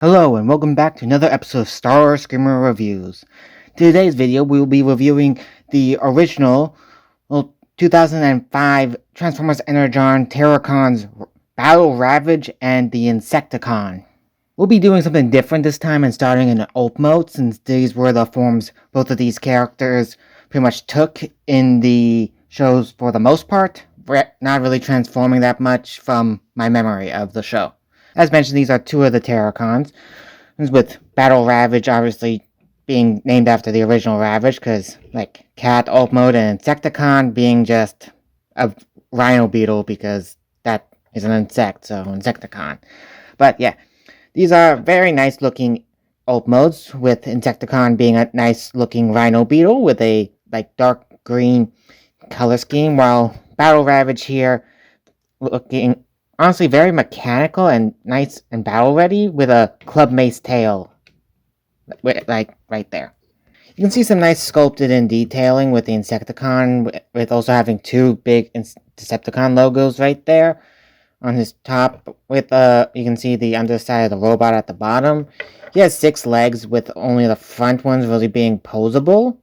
Hello and welcome back to another episode of Star Screamer Reviews. Today's video we will be reviewing the original 2005 Transformers Energon Terracons Battle Ravage and the Insecticon. We'll be doing something different this time and starting in Alt mode, since these were the forms both of these characters pretty much took in the shows for the most part, not really transforming that much from my memory of the show. As mentioned, these are two of the Terracons, with Battle Ravage obviously being named after the original Ravage, because, like, Cat, Alt Mode, and Insecticon being just a rhino beetle, because that is an insect, so Insecticon. But yeah, these are very nice looking Alt Modes, with Insecticon being a nice looking rhino beetle with a, like, dark green color scheme, while Battle Ravage here looking honestly very mechanical and nice and battle ready with a club mace tail, like right there. You can see some nice sculpted in detailing with the Insecticon, with also having two big Decepticon logos right there on his top. With you can see the underside of the robot at the bottom. He has 6 legs, with only the front ones really being posable.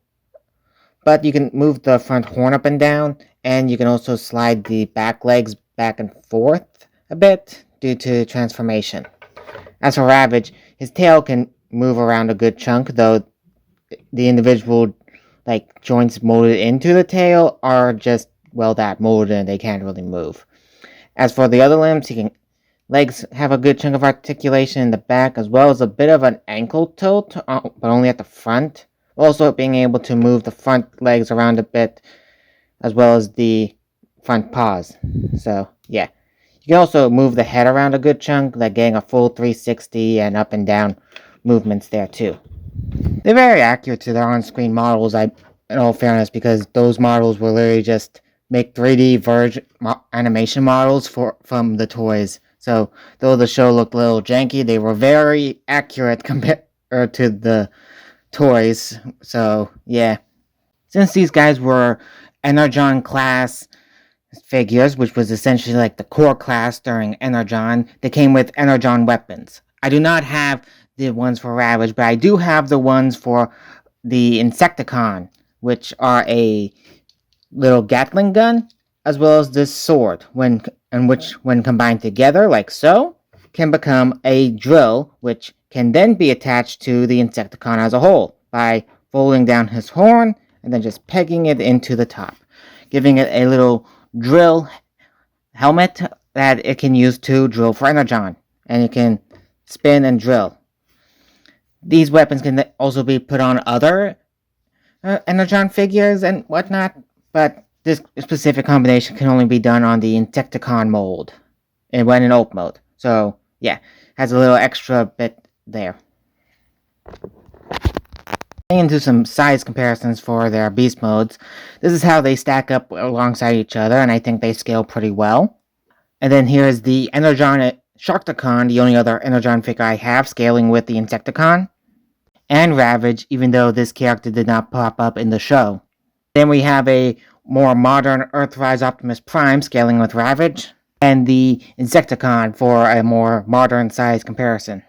But you can move the front horn up and down, and you can also slide the back legs back and forth a bit due to transformation. As for Ravage, his tail can move around a good chunk, though the individual joints molded into the tail are just, well, that molded and they can't really move. As for the other limbs, legs have a good chunk of articulation in the back, as well as a bit of an ankle tilt, but only at the front. Also being able to move the front legs around a bit, as well as the front paws. So yeah. You can also move the head around a good chunk, like getting a full 360 and up and down movements there too. They're very accurate to their on-screen models, in all fairness, because those models were literally just make 3D animation models from the toys. So though the show looked a little janky, they were very accurate compared to the toys. So yeah, since these guys were Energon class figures, which was essentially like the core class during Energon, they came with Energon weapons. I do not have the ones for Ravage, but I do have the ones for the Insecticon, which are a little Gatling gun, as well as this sword, which when combined together, like so, can become a drill, which can then be attached to the Insecticon as a whole by folding down his horn and then just pegging it into the top, giving it a little drill helmet that it can use to drill for Energon, and it can spin and drill. These weapons can also be put on other Energon figures and whatnot, but this specific combination can only be done on the Insecticon mold and when in Alt mode. So yeah, has a little extra bit there. Into some size comparisons for their beast modes. This is how they stack up alongside each other, and I think they scale pretty well. And then here's the Energon Sharkticon, the only other Energon figure I have, scaling with the Insecticon. And Ravage, even though this character did not pop up in the show. Then we have a more modern Earthrise Optimus Prime scaling with Ravage, and the Insecticon for a more modern size comparison.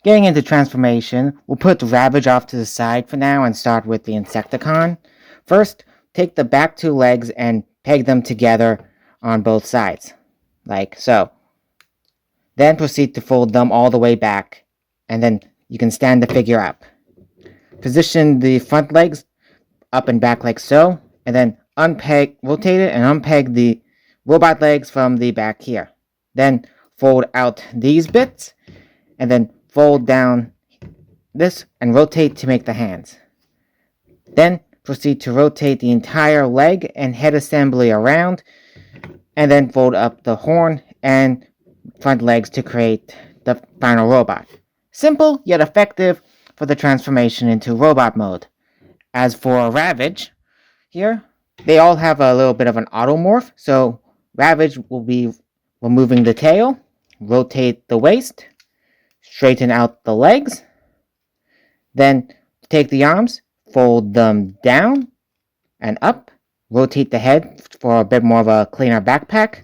Getting into transformation, we'll put Ravage off to the side for now and start with the Insecticon. First, take the back 2 legs and peg them together on both sides, like so. Then proceed to fold them all the way back, and then you can stand the figure up. Position the front legs up and back like so, and then rotate it and unpeg the robot legs from the back here. Then fold out these bits, and then fold down this and rotate to make the hands. Then proceed to rotate the entire leg and head assembly around, and then fold up the horn and front legs to create the final robot. Simple yet effective for the transformation into robot mode. As for Ravage, here, they all have a little bit of an automorph, so Ravage will be removing the tail, rotate the waist, straighten out the legs, then take the arms, fold them down and up, rotate the head for a bit more of a cleaner backpack,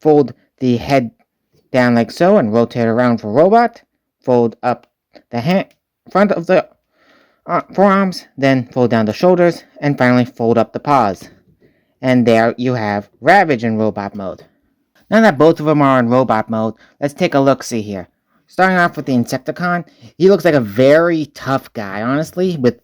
fold the head down like so and rotate around for robot, fold up the front of the forearms, then fold down the shoulders, and finally fold up the paws. And there you have Ravage in robot mode. Now that both of them are in robot mode, let's take a look-see here. Starting off with the Insecticon, he looks like a very tough guy, honestly, with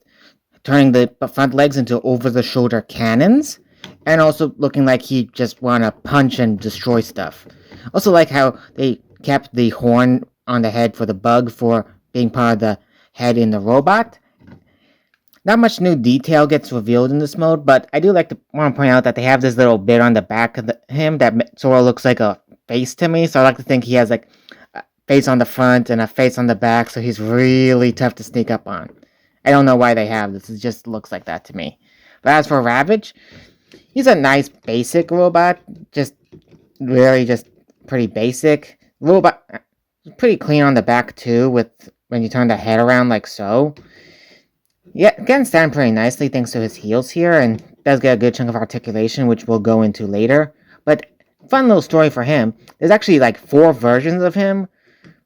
turning the front legs into over-the-shoulder cannons, and also looking like he just want to punch and destroy stuff. Also like how they kept the horn on the head for the bug for being part of the head in the robot. Not much new detail gets revealed in this mode, but I do want to point out that they have this little bit on the back of him that sort of looks like a face to me, so I like to think he has like a face on the front and a face on the back, so he's really tough to sneak up on. I don't know why they have this, it just looks like that to me. But as for Ravage, he's a nice basic robot, just really just pretty basic. Robot, pretty clean on the back too, with when you turn the head around like so. Yeah, can stand pretty nicely thanks to his heels here, and does get a good chunk of articulation, which we'll go into later. But fun little story for him. There's actually like 4 versions of him.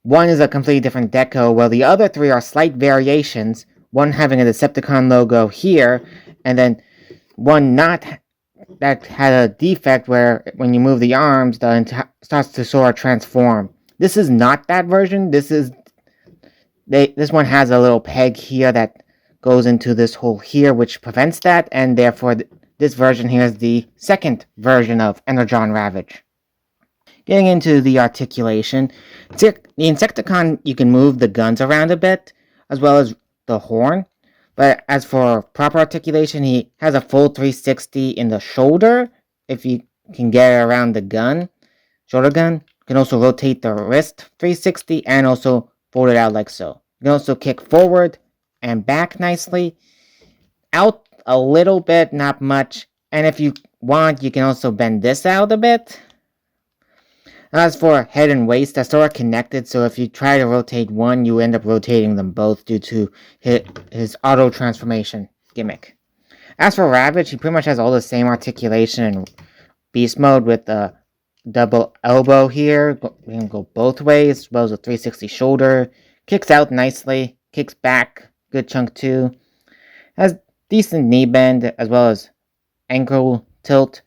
One is a completely different deco, while the other 3 are slight variations. One having a Decepticon logo here, and then one not that had a defect where when you move the arms, starts to sort of transform. This is not that version. This one has a little peg here that goes into this hole here, which prevents that, and therefore this version here is the second version of Energon Ravage. Getting into the articulation, the Insecticon, you can move the guns around a bit, as well as the horn, but as for proper articulation, he has a full 360 in the shoulder, if you can get it around the shoulder gun. You can also rotate the wrist 360, and also fold it out like so. You can also kick forward and back nicely, out a little bit, not much, and if you want, you can also bend this out a bit. As for head and waist, they're sort of connected, so if you try to rotate one, you end up rotating them both due to his auto transformation gimmick. As for Ravage, he pretty much has all the same articulation in beast mode, with the double elbow here, we can go both ways, as well as a 360 shoulder, kicks out nicely, kicks back good chunk too, has decent knee bend as well as ankle tilt,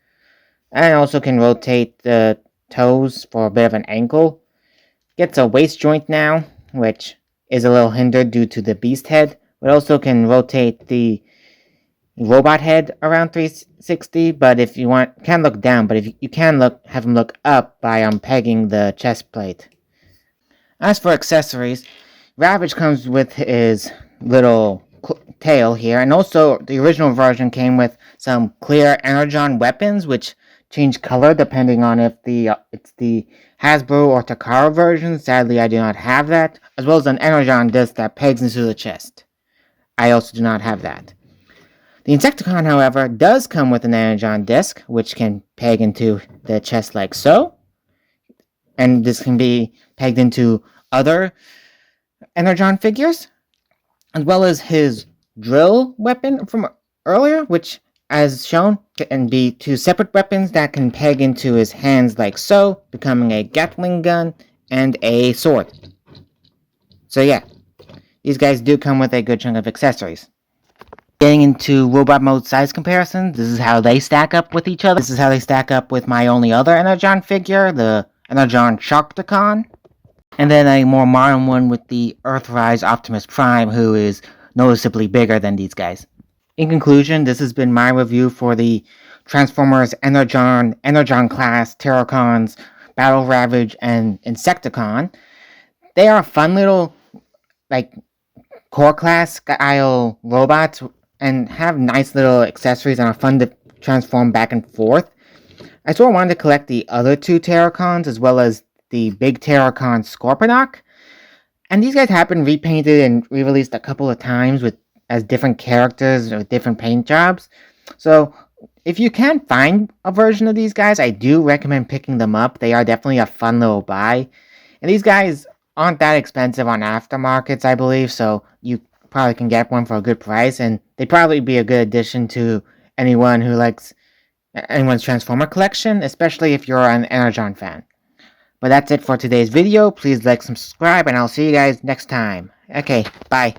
and also can rotate the toes for a bit of an ankle. Gets a waist joint now, which is a little hindered due to the beast head, but also can rotate the robot head around 360, but if you want, can look down, but if you can have him look up by unpegging the chest plate. As for accessories, Ravage comes with his little tail here, and also the original version came with some clear Energon weapons, which change color depending on if it's the Hasbro or Takara version. Sadly, I do not have that, as well as an Energon disc that pegs into the chest. I also do not have that. The Insecticon, however, does come with an Energon disc, which can peg into the chest like so, and this can be pegged into other Energon figures, as well as his drill weapon from earlier, which, as shown, can be 2 separate weapons that can peg into his hands like so, becoming a Gatling gun and a sword. So yeah, these guys do come with a good chunk of accessories. Getting into robot mode size comparisons, this is how they stack up with each other. This is how they stack up with my only other Energon figure, the Energon Sharkticon. And then a more modern one with the Earthrise Optimus Prime, who is noticeably bigger than these guys. In conclusion, this has been my review for the Transformers Energon class Terracons, Battle Ravage, and Insecticon. They are fun little, like, core class style robots, and have nice little accessories and are fun to transform back and forth. I sort of wanted to collect the other 2 Terracons, as well as the big Terracon Scorponok, and these guys have been repainted and re-released a couple of times as different characters with different paint jobs. So if you can find a version of these guys, I do recommend picking them up. They are definitely a fun little buy, and these guys aren't that expensive on aftermarkets, I believe, so you probably can get one for a good price, and they'd probably be a good addition to anyone who likes anyone's Transformer collection, especially if you're an Energon fan. But that's it for today's video. Please like, subscribe, and I'll see you guys next time. Okay, bye.